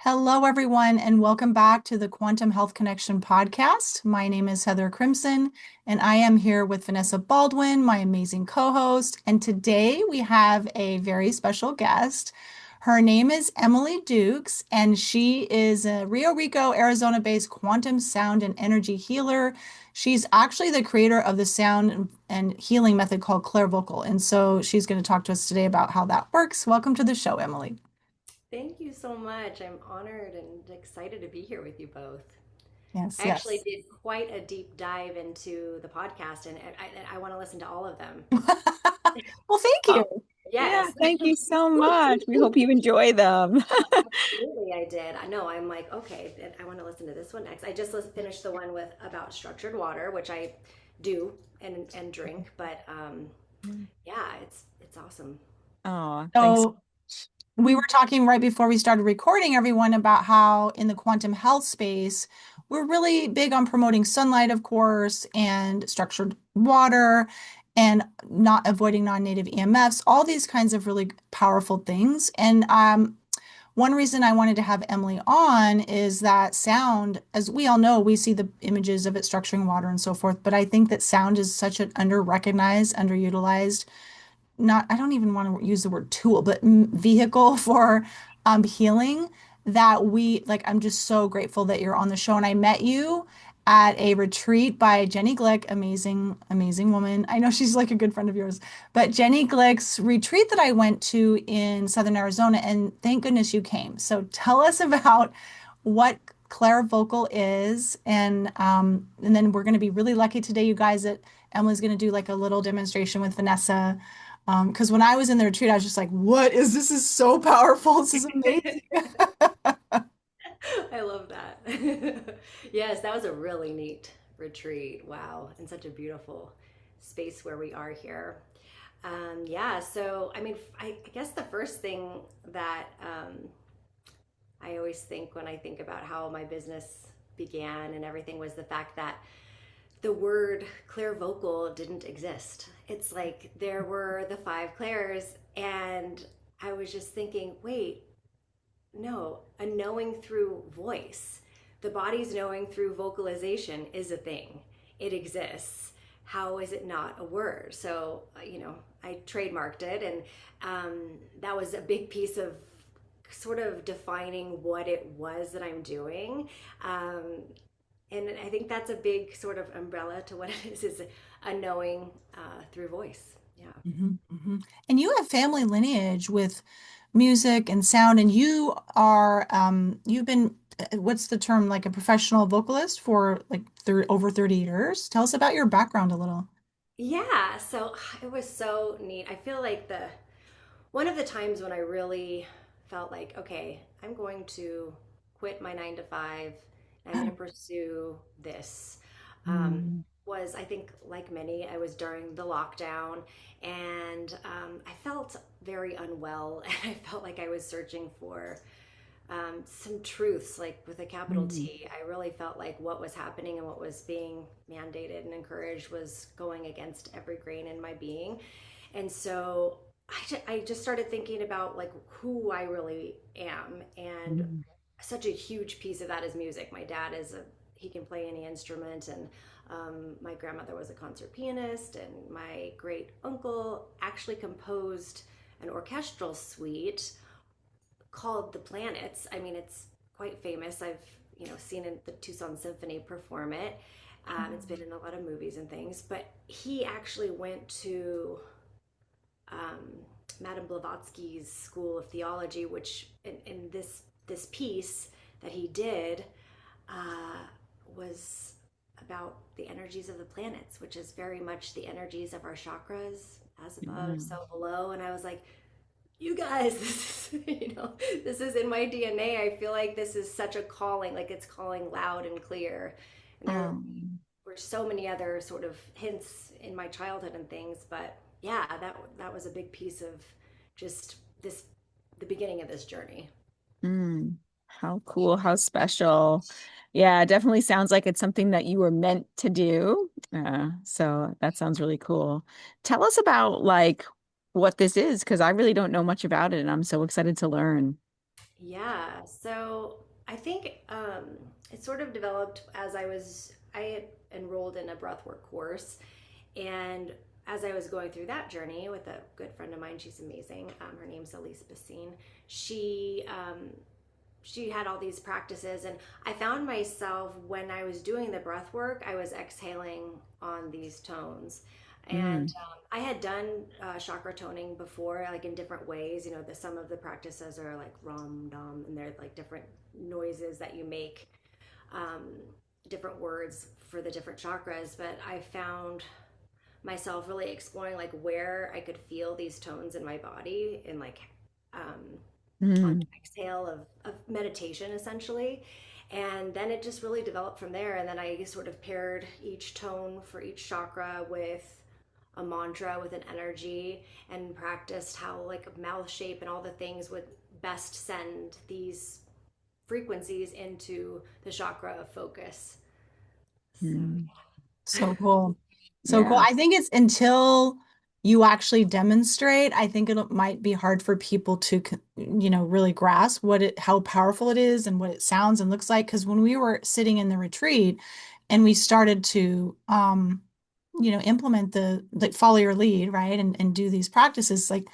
Hello, everyone, and welcome back to the Quantum Health Connection podcast. My name is Heather Crimson, and I am here with Vanessa Baldwin, my amazing co-host. And today we have a very special guest. Her name is Emily Dukes, and she is a Rio Rico, Arizona-based quantum sound and energy healer. She's actually the creator of the sound and healing method called Clairvocal. And so she's going to talk to us today about how that works. Welcome to the show, Emily. Thank you so much. I'm honored and excited to be here with you both. Yes, I actually yes. did quite a deep dive into the podcast, and I want to listen to all of them. Well, thank Oh, you. Yeah, yes. thank you so much. We hope you enjoy them. Absolutely, I did. I know. I'm like, okay, I want to listen to this one next. I just finished the one with about structured water, which I do and drink, but yeah, it's awesome. Oh, thanks. So we were talking right before we started recording, everyone, about how in the quantum health space, we're really big on promoting sunlight, of course, and structured water and not avoiding non-native EMFs, all these kinds of really powerful things. And one reason I wanted to have Emily on is that sound, as we all know, we see the images of it structuring water and so forth, but I think that sound is such an under-recognized, underutilized, not, I don't even want to use the word tool, but vehicle for healing that I'm just so grateful that you're on the show. And I met you at a retreat by Jenny Glick, amazing, amazing woman. I know she's like a good friend of yours, but Jenny Glick's retreat that I went to in Southern Arizona, and thank goodness you came. So tell us about what Clairvocal is, and then we're going to be really lucky today, you guys, that Emily's going to do like a little demonstration with Vanessa. Because when I was in the retreat, I was just like, what is this? Is so powerful. This is amazing. I love that. Yes, that was a really neat retreat. Wow, and such a beautiful space where we are here. Yeah, so I mean, I guess the first thing that I always think when I think about how my business began and everything was the fact that the word clairvocal didn't exist. It's like there were the five clairs, and I was just thinking, wait, no, a knowing through voice. The body's knowing through vocalization is a thing. It exists. How is it not a word? So, I trademarked it, and that was a big piece of sort of defining what it was that I'm doing. And I think that's a big sort of umbrella to what it is a knowing through voice. Yeah. Mhm, mhm. And you have family lineage with music and sound, and you've been, what's the term, like a professional vocalist for like over 30 years. Tell us about your background a little. Yeah, so it was so neat. I feel like the one of the times when I really felt like, okay, I'm going to quit my 9 to 5. I'm going to pursue this. Um, Mm, was I think like many, I was during the lockdown, and I felt very unwell, and I felt like I was searching for some truths, like with a capital mm, T. I really felt like what was happening and what was being mandated and encouraged was going against every grain in my being. And so I just started thinking about like who I really am. And mm, such a huge piece of that is music. My dad he can play any instrument. And my grandmother was a concert pianist. And my great uncle actually composed an orchestral suite called The Planets. I mean, it's quite famous. I've seen the Tucson Symphony perform it. It's been in a lot of movies and things. But he actually went to Madame Blavatsky's School of Theology, which in this piece that he did was about the energies of the planets, which is very much the energies of our chakras, as above, mm. so below. And I was like, you guys, this is in my DNA. I feel like this is such a calling, like it's calling loud and clear. And there Um, were so many other sort of hints in my childhood and things, but yeah, that was a big piece of just this the beginning of this journey. How cool, how special. Yeah, it definitely sounds like it's something that you were meant to do. So that sounds really cool. Tell us about like what this is, because I really don't know much about it and I'm so excited to learn. Yeah, so I think it sort of developed as I had enrolled in a breathwork course, and as I was going through that journey with a good friend of mine, she's amazing. Her name's Elise Bassine. She she had all these practices, and I found myself when I was doing the breath work, I was exhaling on these tones. And Mm, I had done chakra toning before, like in different ways. You know, some of the practices are like ram dam, and they're like different noises that you make, um, different words for the different chakras. But I found myself really exploring like where I could feel these tones in my body, and like um, on mm, the exhale of meditation essentially. And then it just really developed from there. And then I sort of paired each tone for each chakra with a mantra, with an energy, and practiced how like a mouth shape and all the things would best send these frequencies into the chakra of focus. So mm. So cool. So cool. Yeah. I think it's until you actually demonstrate, I think it might be hard for people to, really grasp how powerful it is and what it sounds and looks like. Because when we were sitting in the retreat and we started to, implement like follow your lead, right? And do these practices, like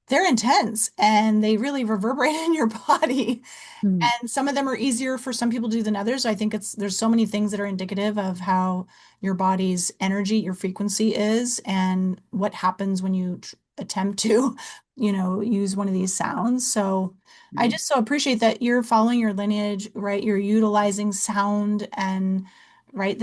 they're intense and they really reverberate in your body. Mm, And some of them are easier for some people to do than others. So I think there's so many things that are indicative of how your body's energy, your frequency is, and what happens when you attempt to, use one of these sounds. So I mm, just so appreciate that you're following your lineage, right? You're utilizing sound and right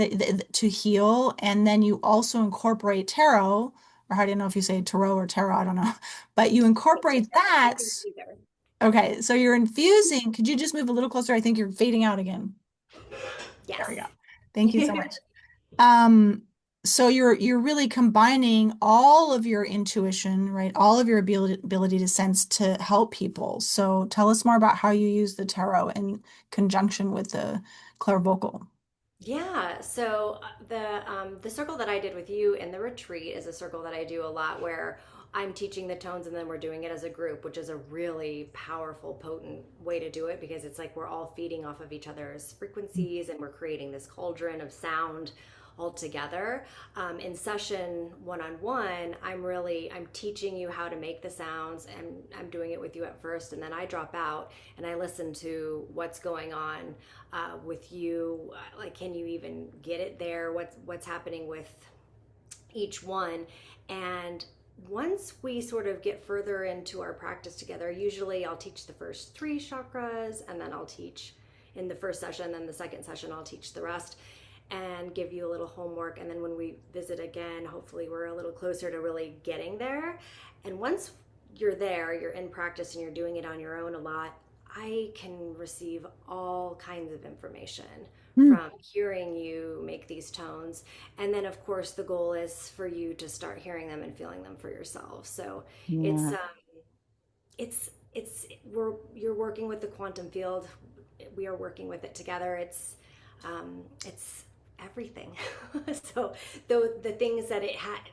to heal, and then you also incorporate tarot, or how do you know if you say tarot or tarot? I don't know, but you incorporate I that. think either. Okay, so you're infusing. Could you just move a little closer? I think you're fading out again. There we go. Thank you so Yes. much. Um, so you're really combining all of your intuition, right? All of your ability to sense to help people. So tell us more about how you use the tarot in conjunction with the clairvocal. Yeah, so the circle that I did with you in the retreat is a circle that I do a lot where I'm teaching the tones and then we're doing it as a group, which is a really powerful, potent way to do it because it's like we're all feeding off of each other's frequencies and we're creating this cauldron of sound all together. In session one-on-one, I'm teaching you how to make the sounds, and I'm doing it with you at first, and then I drop out and I listen to what's going on with you. Like, can you even get it there? What's happening with each one? And once we sort of get further into our practice together, usually I'll teach the first three chakras, and then I'll teach in the first session, then the second session I'll teach the rest and give you a little homework. And then when we visit again, hopefully we're a little closer to really getting there. And once you're there, you're in practice and you're doing it on your own a lot, I can receive all kinds of information mm. from hearing you make these tones. And then, of course, the goal is for you to start hearing them and feeling them for yourself. So it's Yeah. you're working with the quantum field. We are working with it together. It's everything. So the things that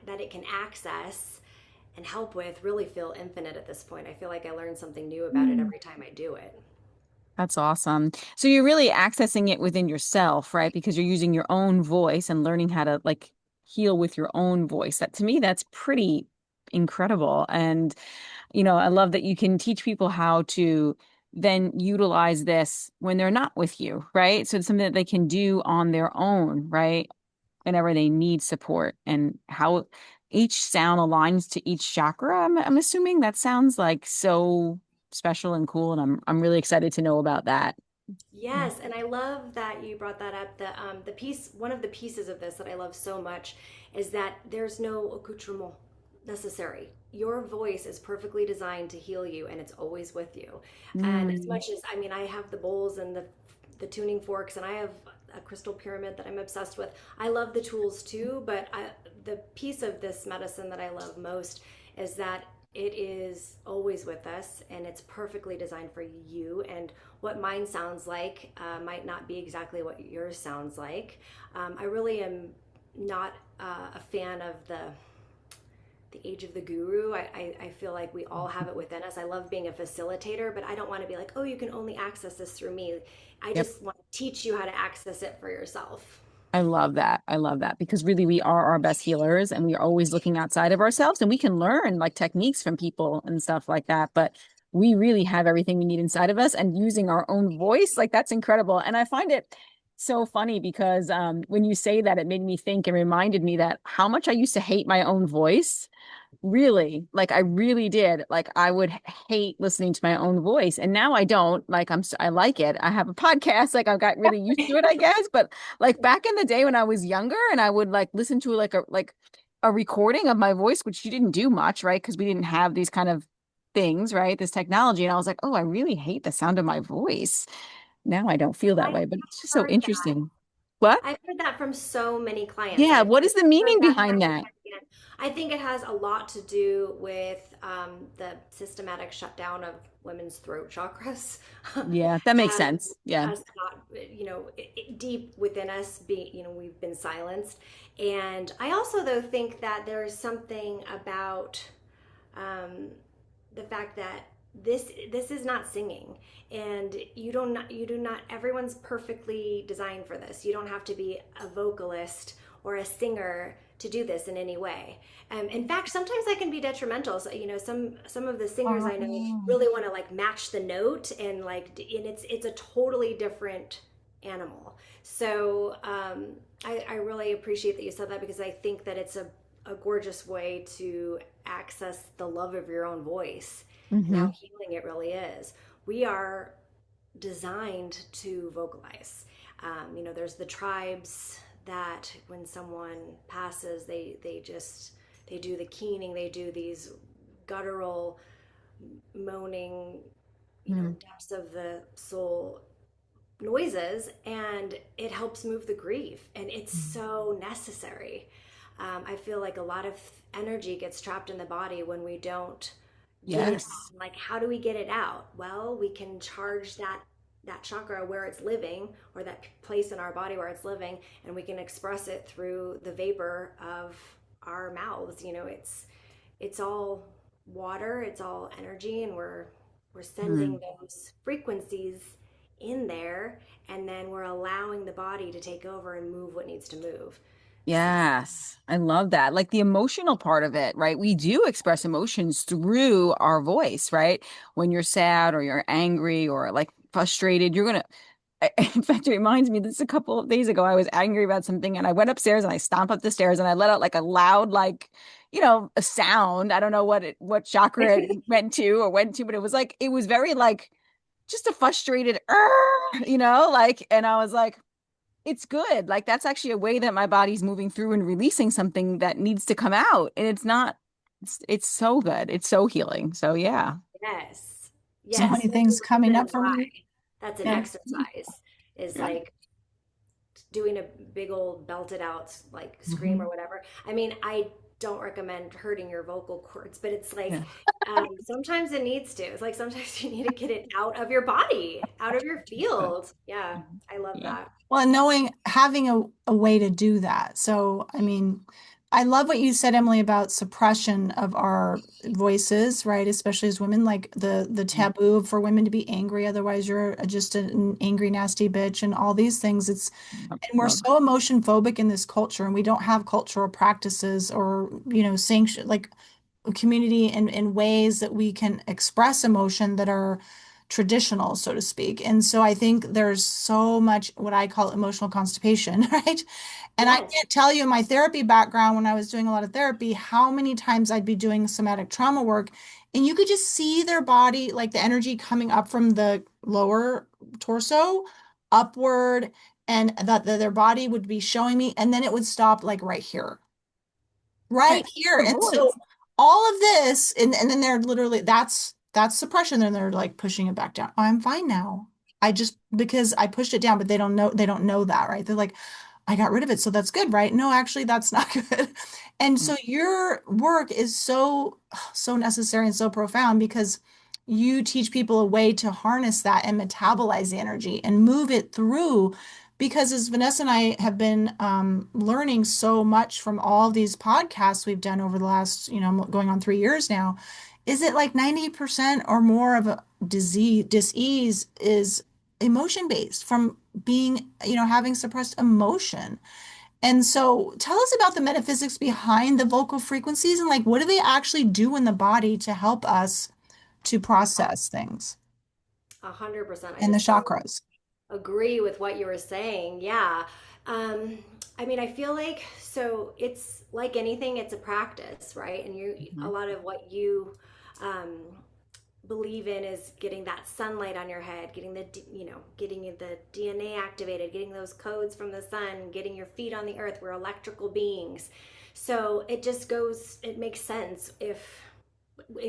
that it can access and help with really feel infinite at this point. I feel like I learn something new about it Mm. every time I do it. That's awesome. So you're really accessing it within yourself, right? Because you're using your own voice and learning how to like heal with your own voice. That to me, that's pretty incredible. And, I love that you can teach people how to then utilize this when they're not with you, right? So it's something that they can do on their own, right? Whenever they need support and how each sound aligns to each chakra. I'm assuming that sounds like so special and cool, and I'm really excited to know about that. Yes, and I love that you brought that up. One of the pieces of this that I love so much is that there's no accoutrement necessary. Your voice is perfectly designed to heal you, and it's always with you. And as Mm, much as, I mean, I have the bowls and the tuning forks, and I have a crystal pyramid that I'm obsessed with. I love the tools too, but the piece of this medicine that I love most is that it is always with us and it's perfectly designed for you. And what mine sounds like might not be exactly what yours sounds like. I really am not a fan of the age of the guru. I feel like we all have it within us. I love being a facilitator, but I don't want to be like, oh, you can only access this through me. I Yep. just want to teach you how to access it for yourself. I love that. I love that because really we are our best healers and we are always looking outside of ourselves and we can learn like techniques from people and stuff like that. But we really have everything we need inside of us and using our own voice, like that's incredible. And I find it so funny because when you say that, it made me think and reminded me that how much I used to hate my own voice. Really, like I really did. Like I would hate listening to my own voice, and now I don't. Like I like it. I have a podcast. Like I've got really used to it, I guess. But like back in the day when I was younger, and I would like listen to like a recording of my voice, which you didn't do much, right? Because we didn't have these kind of things, right? This technology, and I was like, oh, I really hate the sound of my voice. Now I don't feel that I've way, but it's just so heard that. interesting. What? I've heard that from so many clients. Yeah. I've What is the heard meaning that behind time and that? time again. I think it has a lot to do with the systematic shutdown of women's throat chakras. Yeah, that makes Has sense. Yeah. has not, deep within us, we've been silenced. And I also, though, think that there is something about um, the fact that this is not singing, and you do not everyone's perfectly designed for this. You don't have to be a vocalist or a singer to do this in any way. In fact, sometimes that can be detrimental. So, some of the singers I know Oh. really want to like match the note, and and it's a totally different animal. So I really appreciate that you said that, because I think that it's a gorgeous way to access the love of your own voice and Hmm. how healing it really is. We are designed to vocalize. There's the tribes that when someone passes, they do the keening, they do these guttural moaning, depths of the soul noises, and it helps move the grief, and it's so necessary. I feel like a lot of energy gets trapped in the body when we don't get it Yes. out. Like, how do we get it out? Well, we can charge that chakra where it's living, or that place in our body where it's living, and we can express it through the vapor of our mouths. It's all water, it's all energy, and we're sending Mm. those frequencies in there, and then we're allowing the body to take over and move what needs to move. So Yes, I love that. Like the emotional part of it, right? We do express emotions through our voice, right? When you're sad or you're angry or like frustrated, you're gonna. In fact, it reminds me, this a couple of days ago, I was angry about something and I went upstairs and I stomped up the stairs and I let out like a loud, like, a sound. I don't know what chakra it went to, but it was like, it was very like just a frustrated, like, and I was like, it's good. Like that's actually a way that my body's moving through and releasing something that needs to come out. And it's not, it's so good. It's so healing. So yeah. yes, So yes, many there's a things coming reason up for why me. that's an Yeah. exercise, is Yeah. like doing a big old belted out like scream Mhm. or whatever. I mean, I don't recommend hurting your vocal cords, but it's like Yeah. sometimes it needs to. It's like sometimes you need to get it out of your body, out of your field. Yeah, I love Yeah. that. Well, and having a way to do that. So, I mean, I love what you said, Emily, about suppression of our voices, right? Especially as women, like the Mhm. taboo for women to be angry, otherwise you're just an angry, nasty bitch, and all these things. Yep. And we're Love so emotion phobic in this culture, and we don't have cultural practices or, sanction like community and ways that we can express emotion that are traditional, so to speak. And so I think there's so much what I call emotional constipation, right? And I Yes. can't tell you in my therapy background, when I was doing a lot of therapy, how many times I'd be doing somatic trauma work, and you could just see their body, like the energy coming up from the lower torso upward, and that their body would be showing me, and then it would stop like right Yes. here. The And so voice. all of this, and then they're literally that's suppression. And they're like pushing it back down. Oh, I'm fine now. I just because I pushed it down, but they don't know that, right? They're like, I got rid of it, so that's good, right? No, actually, that's not good. And Mm. so your work is so necessary and so profound because you teach people a way to harness that and metabolize the energy and move it through because as Vanessa and I have been learning so much from all these podcasts we've done over the last, going on 3 years now, is it like 90% or more of a disease is emotion based from being, having suppressed emotion. And so tell us about the metaphysics behind the vocal frequencies and like what do they actually do in the body to help us to process things 100%. I and the just so chakras. agree with what you were saying. Yeah. Um, I mean, I feel like so it's like anything, it's a practice, right? And a Mhm. lot of what you um, believe in is getting that sunlight on your head, getting getting the DNA activated, getting those codes from the sun, getting your feet on the earth. We're electrical beings. So it just goes, it makes sense if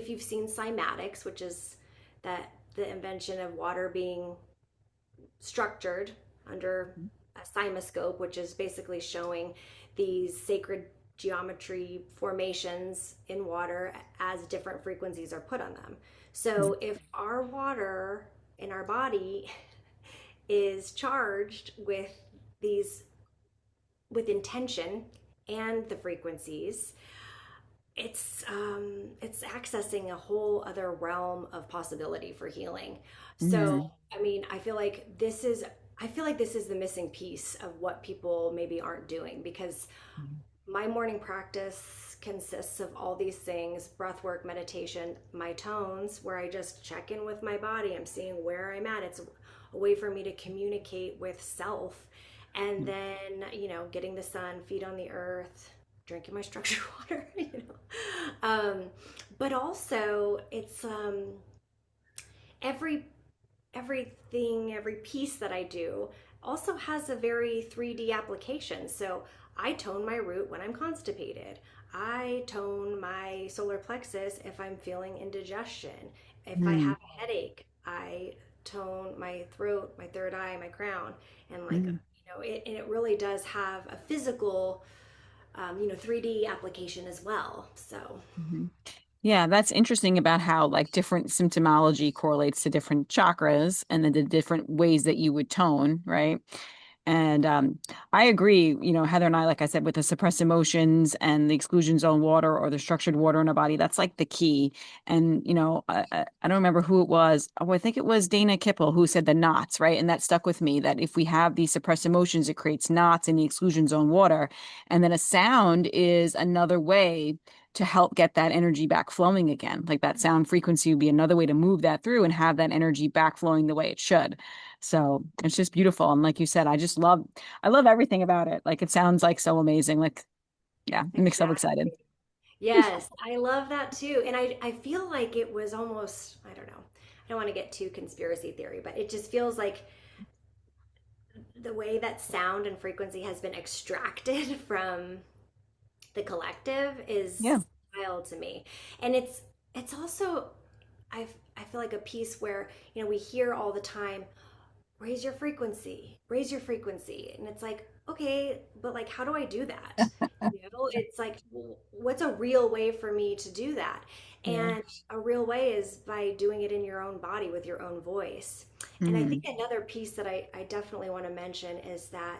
you've seen cymatics, which is that the invention of water being structured under a cymoscope, which is basically showing these sacred geometry formations in water as different frequencies are put on them. So if our water in our body is charged these with intention and the frequencies, it's accessing a whole other realm of possibility for healing. So Mhm. I mean, I feel like this is the missing piece of what people maybe aren't doing, because Mhm. my morning practice consists of all these things: breath work, meditation, my tones, where I just check in with my body. I'm seeing where I'm at. It's a way for me to communicate with self. And then, getting the sun, feet on the earth, drinking my structured water, but also it's every every piece that I do also has a very 3D application. So I tone my root when I'm constipated. I tone my solar plexus if I'm feeling indigestion. If I Mhm. have a headache, I tone my throat, my third eye, my crown, and Mhm. it really does have a physical, 3D application as well. So Mhm. Yeah, that's interesting about how like different symptomology correlates to different chakras and then the different ways that you would tone, right? And I agree, Heather and I, like I said, with the suppressed emotions and the exclusion zone water or the structured water in our body, that's like the key. And, I don't remember who it was. Oh, I think it was Dana Kipple who said the knots, right? And that stuck with me that if we have these suppressed emotions, it creates knots in the exclusion zone water. And then a sound is another way to help get that energy back flowing again. Like that sound frequency would be another way to move that through and have that energy back flowing the way it should. So it's just beautiful. And like you said, I love everything about it. Like it sounds like so amazing. Like, yeah, I'm so excited. exactly. Yes, I love that too. And I feel like it was almost, I don't know, I don't want to get too conspiracy theory, but it just feels like the way that sound and frequency has been extracted from the collective Yeah. is wild to me. And it's also I feel like a piece where, we hear all the time, raise your frequency. And it's like, okay, but like, how do I do that? It's like, what's a real way for me to do that? Yeah. And a real way is by doing it in your own body with your own voice. And I think Mm. another piece that I definitely want to mention is that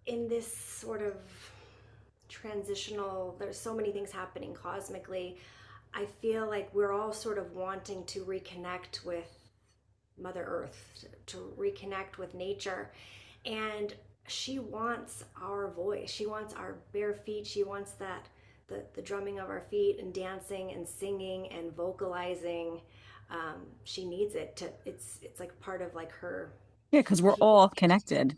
in this sort of transitional, there's so many things happening cosmically. I feel like we're all sort of wanting to reconnect with Mother Earth, to reconnect with nature. And she wants our voice. She wants our bare feet. She wants that the drumming of our feet and dancing and singing and vocalizing. She needs it to. It's like part of like her. Yeah, because we're all connected.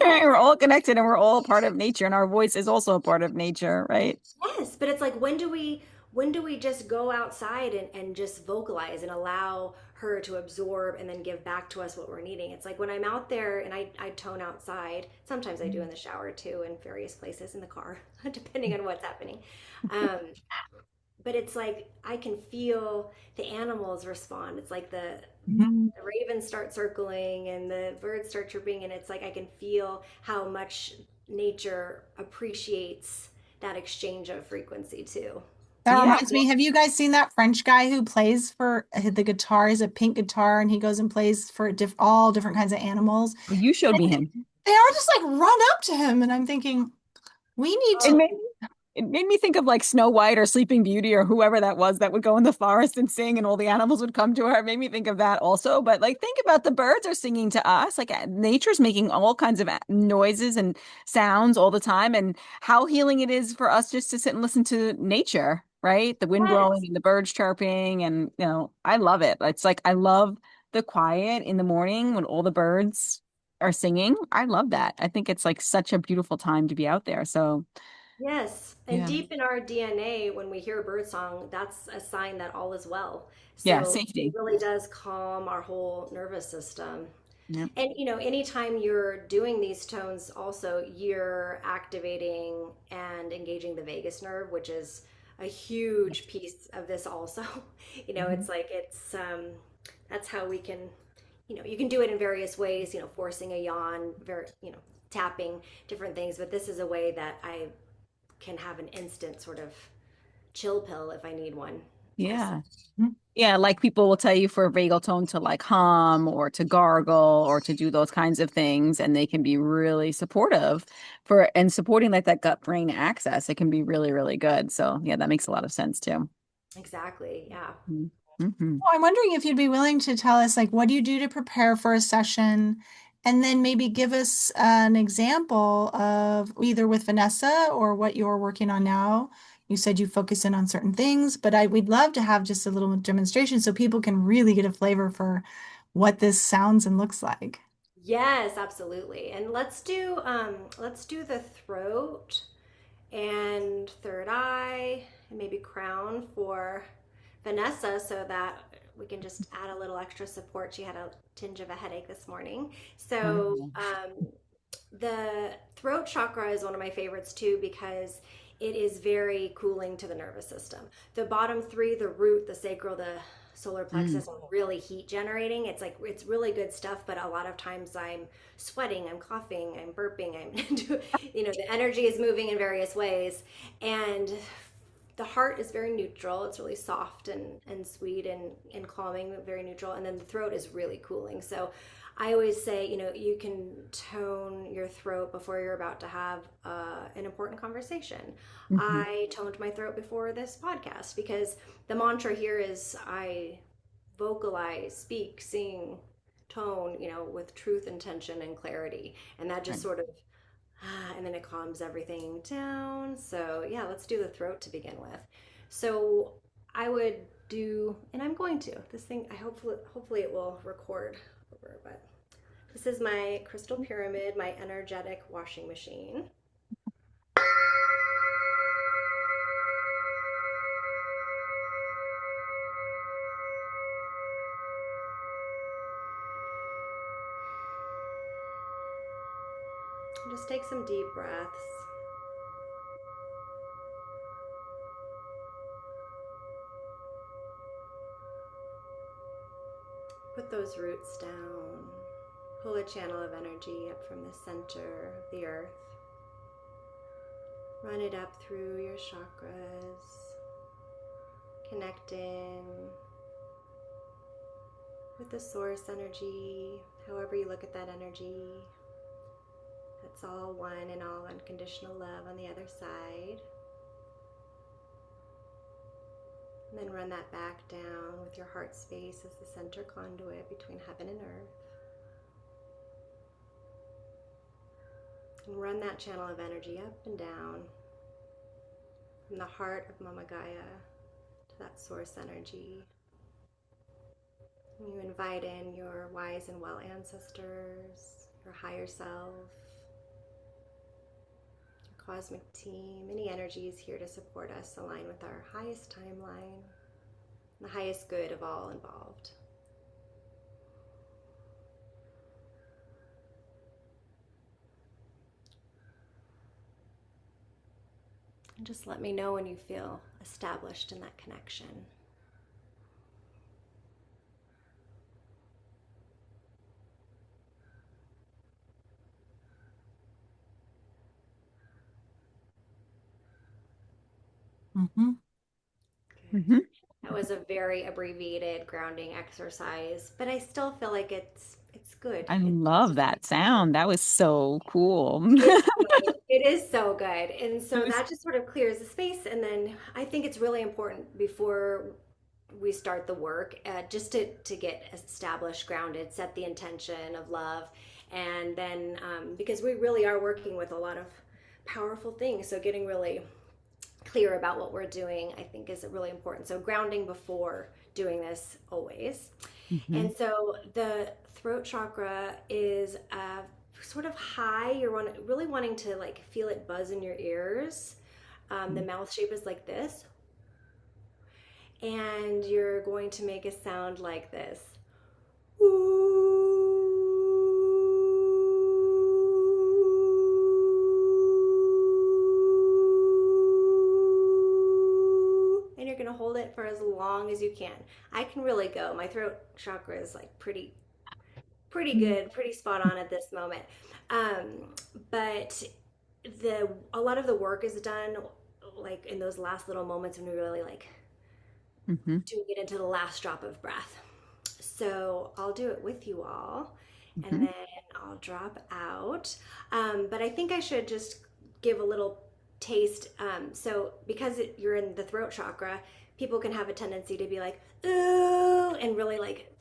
We're all connected and we're all part of nature, and our voice is also a part of nature, right? Yes, but it's like when do we just go outside and just vocalize and allow her to absorb and then give back to us what we're needing? It's like when I'm out there and I tone outside. Sometimes I do in the shower too, in various places in the car, depending on what's happening. Um, but it's like I can feel the animals respond. It's like Mhm. the ravens start circling and the birds start chirping, and it's like I can feel how much nature appreciates that exchange of frequency too. That Yeah. reminds me, have you guys seen that French guy who plays for the guitar? He's a pink guitar and he goes and plays for all different kinds of animals. Well, you showed me And him. they all just like run up to him. And I'm thinking, we need It to. Oh, made it made me think of like Snow White or Sleeping Beauty or whoever that was that would go in the forest and sing and all the animals would come to her. It made me think of that also. But like think about the birds are singing to us. Like nature's making all kinds of noises and sounds all the time and how healing it is for us just to sit and listen to nature, right? The wind blowing yes. and the birds chirping and I love it. It's like I love the quiet in the morning when all the birds are singing. I love that. I think it's like such a beautiful time to be out there. So Yes. And yeah. deep in our DNA, when we hear a bird song, that's a sign that all is well. Yeah, So it safety. really does calm our whole nervous system. Yep. And anytime you're doing these tones, also you're activating and engaging the vagus nerve, which is a huge piece of this also. Mhm. It's like that's how we can, you can do it in various ways, forcing a yawn, very, tapping different things, but this is a way that I can have an instant sort of chill pill if I need one also. Yeah. Yeah, like people will tell you for a vagal tone to like hum or to gargle or to do those kinds of things, and they can be really supportive for and supporting like that gut brain access. It can be really, really good. So yeah, that makes a lot of sense too. Exactly. Yeah. Mm-hmm. Well, I'm wondering if you'd be willing to tell us, like, what do you do to prepare for a session? And then maybe give us an example of either with Vanessa or what you're working on now. You said you focus in on certain things, but we'd love to have just a little demonstration so people can really get a flavor for what this sounds and looks like. Yes, absolutely. And let's do the throat and third eye and maybe crown for Vanessa so that we can just add a little extra support. She had a tinge of a headache this morning. So, Wonderful. the throat chakra is one of my favorites too because it is very cooling to the nervous system. The bottom three, the root, the sacral, the solar Mm. plexus, are really heat generating. It's like it's really good stuff, but a lot of times I'm sweating, I'm coughing, I'm burping, the energy is moving in various ways. And the heart is very neutral. It's really soft and sweet and calming, very neutral. And then the throat is really cooling. So I always say, you can tone your throat before you're about to have an important conversation. Mhm. I toned my throat before this podcast because the mantra here is I vocalize, speak, sing, tone, with truth, intention, and clarity. And that just Right. sort of and then it calms everything down. So yeah, let's do the throat to begin with. So I would do, and I'm going to. This thing, I hopefully it will record over, but this is my crystal pyramid, my energetic washing machine. Just take some deep breaths. Put those roots down. Pull a channel of energy up from the center of the earth. Run it up through your chakras. Connect in with the source energy, however you look at that energy. That's all one and all unconditional love on the other side. And then run that back down with your heart space as the center conduit between heaven and earth. And run that channel of energy up and down from the heart of Mama Gaia to that source energy. And you invite in your wise and well ancestors, your higher self, cosmic team, any energies here to support us align with our highest timeline, the highest good of all involved. And just let me know when you feel established in that connection. Mhm. Hmm. That was a very abbreviated grounding exercise, but I still feel like it's good. I It's love that sound. That was so cool. it's good. It is so good. And It so was, that just sort of clears the space. And then I think it's really important before we start the work, just to get established, grounded, set the intention of love. And then, because we really are working with a lot of powerful things. So getting really clear about what we're doing, I think, is really important. So grounding before doing this always. Mhm. And so the throat chakra is sort of high. Really wanting to like feel it buzz in your ears. The mouth shape is like this, and you're going to make a sound like this. And you're going to hold it for as long as you can. I can really go. My throat chakra is like pretty good, pretty spot on at this moment. But the a lot of the work is done like in those last little moments when we really like Mhm. to get into the last drop of breath. So I'll do it with you all, and Mhm. then I'll drop out. But I think I should just give a little taste. So because you're in the throat chakra, people can have a tendency to be like, ooh, and really like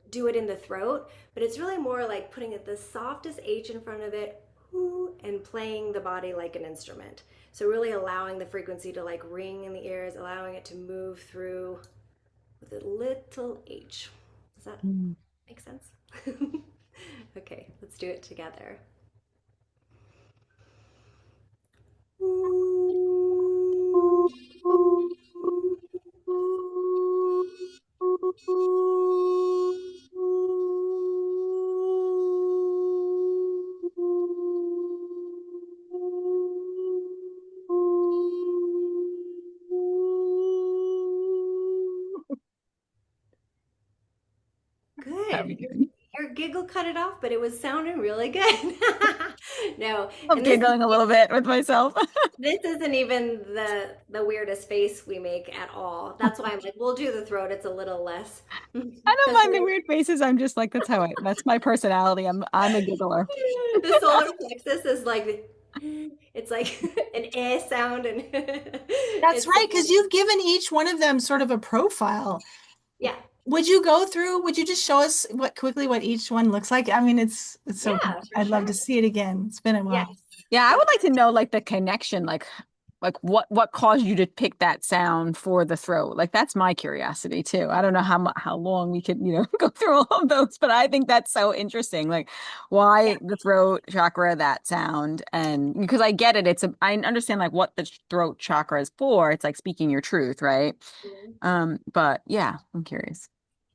do it in the throat. But it's really more like putting it the softest H in front of it, ooh, and playing the body like an instrument. So really allowing the frequency to like ring in the ears, allowing it to move through with a little H. Does that Mm. make sense? Okay, let's do it together. That'd Good. be good. Your giggle cut it off, but it was sounding really good. No, I'm and this giggling a little bit with myself. this isn't even the weirdest face we make at all. That's why I'm like, we'll do the throat. It's a little less I don't because mind the weird faces. I'm just like, that's my personality. I'm a giggler. the solar plexus is like it's like an eh sound, and That's it's right, because you've given each one of them sort of a profile. yeah, Would you go through, would you just show us what each one looks like? I mean, it's so cool. yeah, for I'd love sure. to see it again. It's been a Yes, while. Yeah, I would like to definitely. know like the connection, like what caused you to pick that sound for the throat? Like that's my curiosity too. I don't know how long we could, go through all of those, but I think that's so interesting. Like Yeah. why the throat chakra, that sound, and because I get it, I understand like what the throat chakra is for. It's like speaking your truth, right? Mhm. But yeah, I'm curious.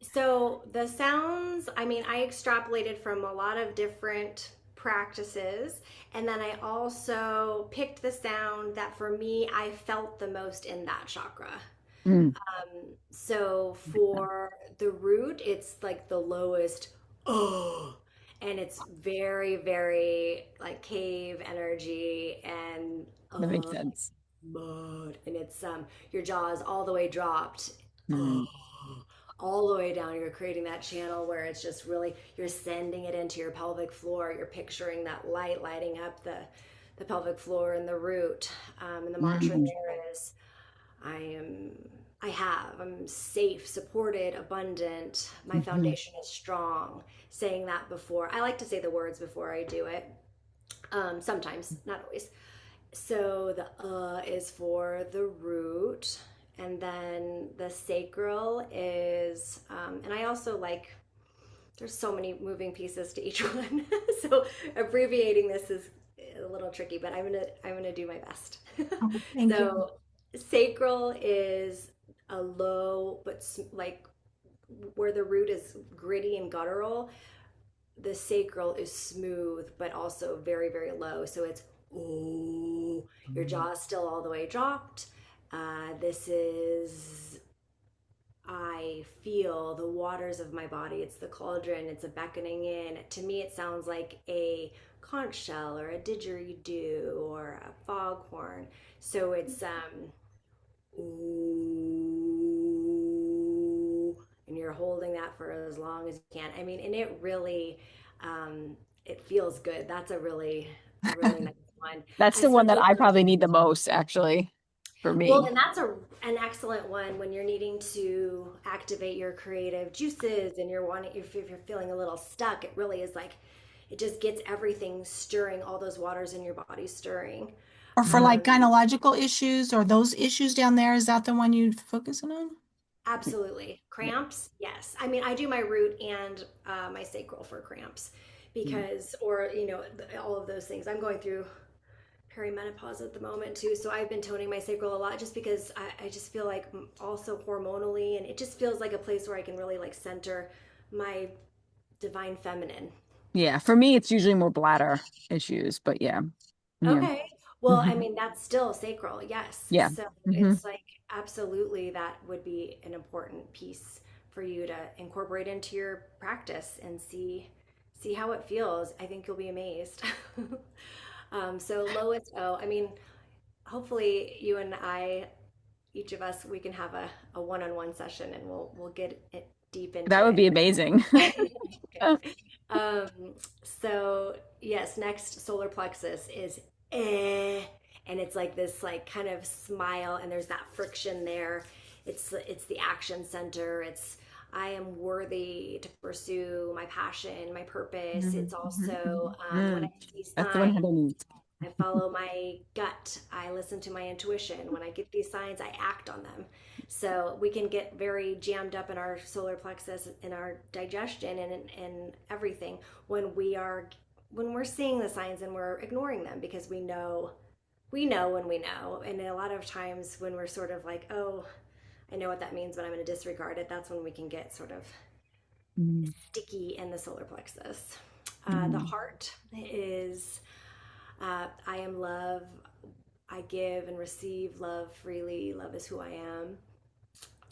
So the sounds, I mean, I extrapolated from a lot of different practices, and then I also picked the sound that for me I felt the most in that chakra. Mm, So for the root, it's like the lowest, oh, and it's very, very like cave energy and that makes sense. mud, and it's your jaw is all the way dropped, oh, Mm, all the way down. You're creating that channel where it's just really you're sending it into your pelvic floor. You're picturing that light lighting up the pelvic floor and the root. And the mantra mm, there is I am, I'm safe, supported, abundant. My mhm, foundation is strong. Saying that before, I like to say the words before I do it. Sometimes, not always. So the is for the root, and then the sacral is, and I also like. There's so many moving pieces to each one, so abbreviating this is a little tricky, but I'm gonna do my best. Oh, thank you. So sacral is a low, but like where the root is gritty and guttural, the sacral is smooth, but also very, very low. So it's, oh, your jaw is still all the way dropped. This is, I feel the waters of my body. It's the cauldron. It's a beckoning in. To me, it sounds like a conch shell or a didgeridoo or a foghorn. So it's ooh, and you're holding that for as long as you can. I mean, and it really, it feels good. That's a really nice one. That's the one that Especially I for, probably need the most, actually, for well, me. and that's an excellent one when you're needing to activate your creative juices and you're wanting, if you're feeling a little stuck, it really is like, it just gets everything stirring, all those waters in your body stirring. Or for like Um, gynecological issues or those issues down there, is that the one you focusing on? Absolutely. Yeah. Cramps, yes. I mean, I do my root and my sacral for cramps Mm. because, or, you know, all of those things. I'm going through perimenopause at the moment too. So I've been toning my sacral a lot just because I just feel like also hormonally, and it just feels like a place where I can really like center my divine feminine. Yeah, for me, it's usually more bladder issues, but yeah, yeah, Okay. Well, I hmm mean, that's still sacral, yes. yeah. So hmm it's like absolutely that would be an important piece for you to incorporate into your practice and see how it feels. I think you'll be amazed. So lowest O, I mean, hopefully you and I, each of us, we can have a one-on-one session and we'll get it deep That into would it. be amazing. Okay. Um, so yes, next solar plexus is eh, and it's like this like kind of smile, and there's that friction there. It's the action center. It's I am worthy to pursue my passion, my purpose. Mhm, It's mhm, also mhm. when I Mm. see That's the one signs, Heather needs. I follow my gut. I listen to my intuition. When I get these signs, I act on them. So we can get very jammed up in our solar plexus, in our digestion, and everything when we're seeing the signs and we're ignoring them because we know when we know. And a lot of times when we're sort of like, oh, I know what that means, but I'm going to disregard it. That's when we can get sort of Mm, sticky in the solar plexus. The mm, heart is I am love. I give and receive love freely. Love is who I am.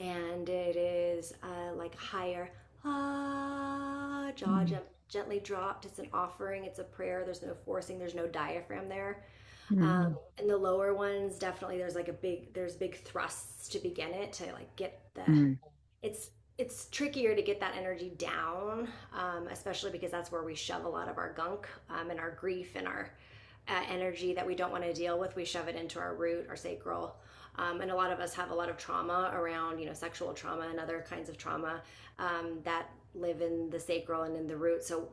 And it is like higher, jaw mm, gently dropped. It's an offering, it's a prayer. There's no forcing, there's no diaphragm there. mm, And the lower ones, definitely there's like there's big thrusts to begin it, to like get mm, it's, it's trickier to get that energy down, especially because that's where we shove a lot of our gunk and our grief and our energy that we don't want to deal with. We shove it into our root, our sacral. And a lot of us have a lot of trauma around, you know, sexual trauma and other kinds of trauma that live in the sacral and in the root. So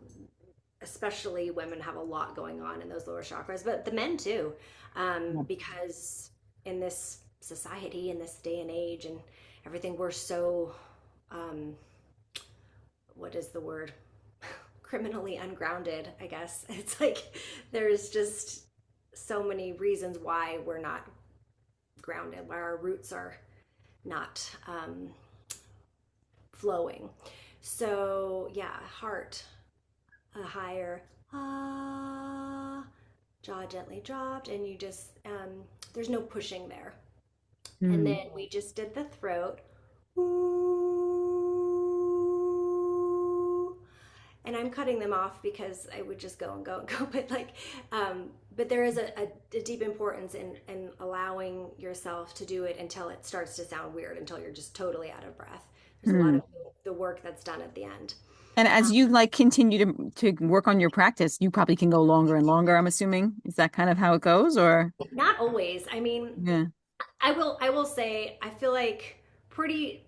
especially women have a lot going on in those lower chakras, but the men too, mm. because in this society, in this day and age, and everything, we're so um, what is the word? Criminally ungrounded, I guess. It's like there's just so many reasons why we're not grounded, why our roots are not flowing. So, yeah, heart, a higher ah, jaw gently dropped, and you just, there's no pushing there. And Mm. then we just did the throat. Ooh. And I'm cutting them off because I would just go and go and go. But like, but there is a deep importance in allowing yourself to do it until it starts to sound weird, until you're just totally out of breath. There's a lot Mm. of the work that's done at the end. And as Um, you like continue to work on your practice, you probably can go longer and longer, I'm assuming. Is that kind of how it goes, or? Not always. I mean, Yeah. I will say I feel like pretty.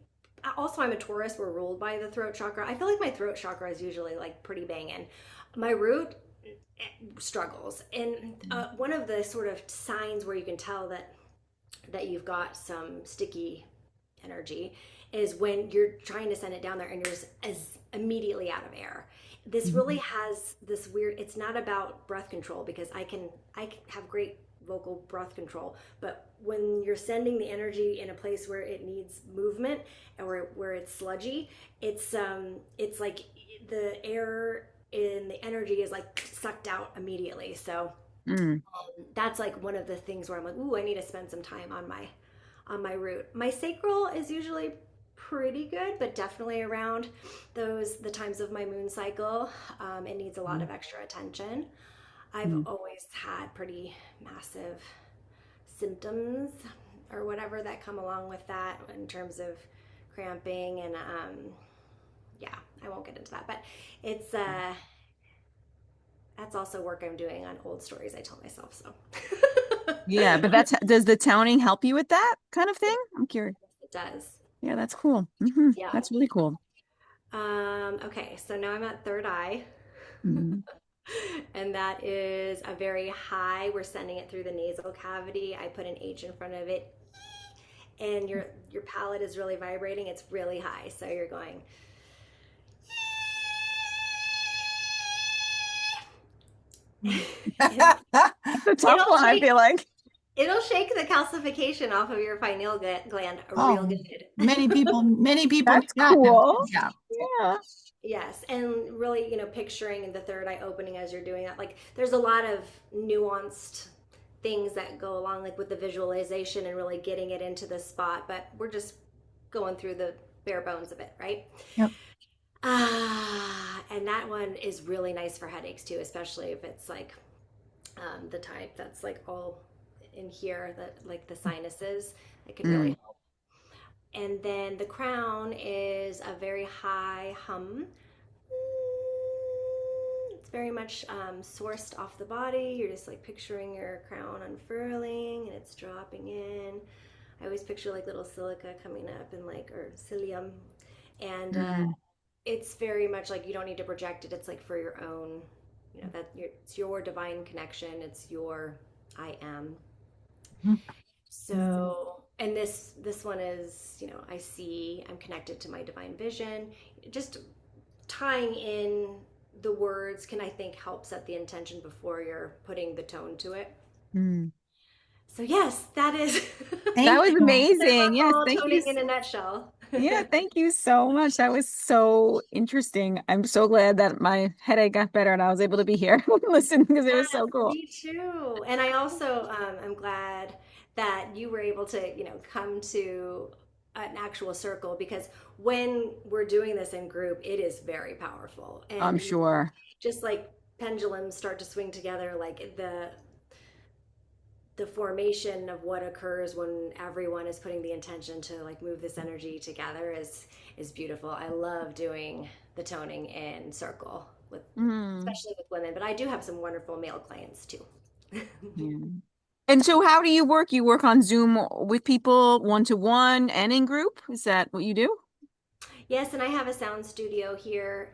Also, I'm a Taurus. We're ruled by the throat chakra. I feel like my throat chakra is usually like pretty banging. My root struggles, and one of the sort of signs where you can tell that you've got some sticky energy is when you're trying to send it down there and you're as immediately out of air. This really Mhm. has this weird, it's not about breath control because I can have great vocal breath control, but when you're sending the energy in a place where it needs movement or where it's sludgy, it's like the air in the energy is like sucked out immediately. So Mm. that's like one of the things where I'm like, ooh, I need to spend some time on my root. My sacral is usually pretty good, but definitely around the times of my moon cycle, it needs a lot Mm. of extra attention. I've Mm. always had pretty massive symptoms or whatever that come along with that in terms of cramping and yeah, I won't get into that, but it's that's also work I'm doing on old stories I tell myself. So Yeah, but that's does the toning help you with that kind of thing? I'm curious. it does. Yeah, that's cool. Yeah. That's really cool. Okay, so now I'm at third eye. Mhm. And that is a very high. We're sending it through the nasal cavity. I put an H in front of it, and your palate is really vibrating. It's really high, so you're going. it, That's a tough it'll one, I shake. feel like. It'll shake the calcification off of your pineal gland real Oh, good. many people need That's that now. cool. Yeah. Yeah. Yes, and really, picturing the third eye opening as you're doing that. Like, there's a lot of nuanced things that go along, like with the visualization and really getting it into the spot. But we're just going through the bare bones of it, right? Yep. And that one is really nice for headaches too, especially if it's like the type that's like all in here, that like the sinuses. It can really Mm. help. And then the crown is a very high hum. It's very much sourced off the body. You're just like picturing your crown unfurling and it's dropping in. I always picture like little silica coming up and like, or cilium. And Mm. it's very much like you don't need to project it. It's like for your own, it's your divine connection. It's your I am. Mhm. So, and this one is, I see, I'm connected to my divine vision. Just tying in the words can, I think, help set the intention before you're putting the tone to it. Mm. So yes, that is That Thank was you. amazing. Yes, clairvocal thank you. toning in a nutshell. Yeah, thank you so much. That was so interesting. I'm so glad that my headache got better and I was able to be here listening because it was so Yes, cool. me too. And I also am glad that you were able to, come to an actual circle, because when we're doing this in group, it is very powerful. I'm And sure. just like pendulums start to swing together, like the formation of what occurs when everyone is putting the intention to like move this energy together is beautiful. I love doing the toning in circle with, Mm. especially with women, but I do have some wonderful male clients too. Yeah. And so how do you work? You work on Zoom with people one to one and in group? Is that what you do? Yes, and I have a sound studio here.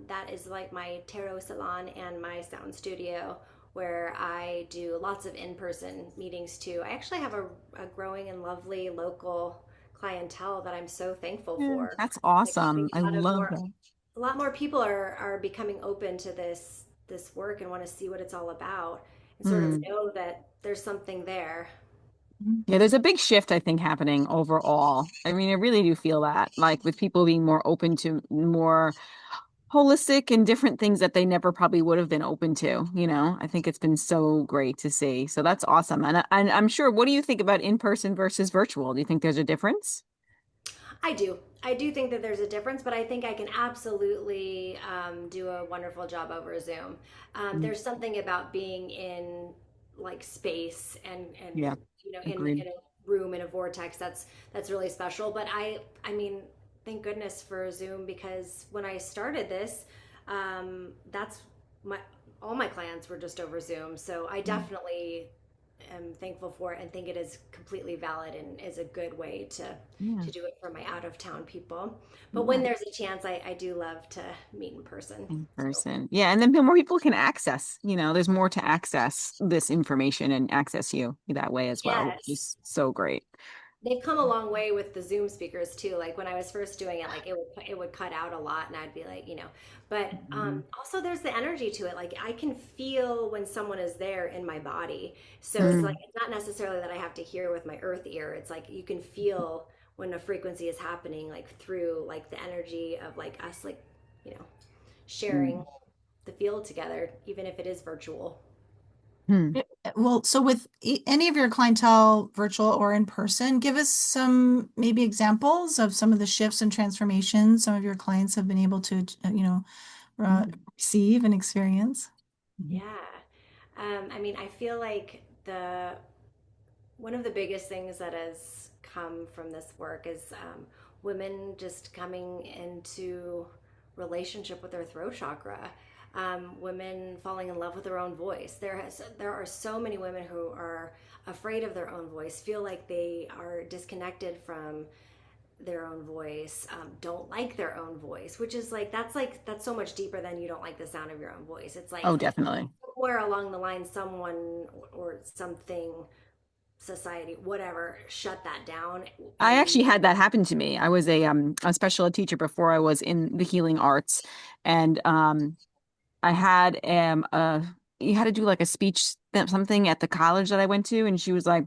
That is like my tarot salon and my sound studio, where I do lots of in-person meetings too. I actually have a growing and lovely local clientele that I'm so thankful Yeah. for. That's Like having awesome. I love that. a lot more people are becoming open to this work and want to see what it's all about and sort of Mm. know that there's something there. Yeah, there's a big shift, I think, happening overall. I mean, I really do feel that, like with people being more open to more holistic and different things that they never probably would have been open to, you know? I think it's been so great to see. So that's awesome. And I'm sure, what do you think about in person versus virtual? Do you think there's a difference? I do. I do think that there's a difference, but I think I can absolutely do a wonderful job over Zoom. Mm. There's something about being in like space and Yeah, agreed. in a room in a vortex that's really special. But I mean, thank goodness for Zoom, because when I started this, that's my all my clients were just over Zoom. So I Mm. definitely am thankful for it and think it is completely valid and is a good way Yeah, to do it for my out of town people. But yeah. when there's a chance, I do love to meet in person. In So person. Yeah, and then more people can access, there's more to access this information and access you that way as well, which yes, is so great. they've come a long way with the Zoom speakers too. Like when I was first doing it, like it would cut out a lot, and I'd be like, But Mhm. also, there's the energy to it. Like I can feel when someone is there in my body. So it's like Mm. it's not necessarily that I have to hear with my earth ear. It's like you can feel when a frequency is happening, like through like the energy of like us, like you know, sharing Mm. the field together, even if it is virtual. Hmm. Well, so with any of your clientele, virtual or in person, give us some maybe examples of some of the shifts and transformations some of your clients have been able to, receive and experience. Mhm. Yeah. I mean, I feel like the one of the biggest things that has come from this work is women just coming into relationship with their throat chakra. Women falling in love with their own voice. There are so many women who are afraid of their own voice, feel like they are disconnected from their own voice, don't like their own voice, which is that's so much deeper than you don't like the sound of your own voice. It's like Oh, definitely. somewhere along the line, someone or something, society, whatever, shut that down, I and we actually had that happen to me. I was a special ed teacher before I was in the healing arts, and I had you had to do like a speech something at the college that I went to, and she was like,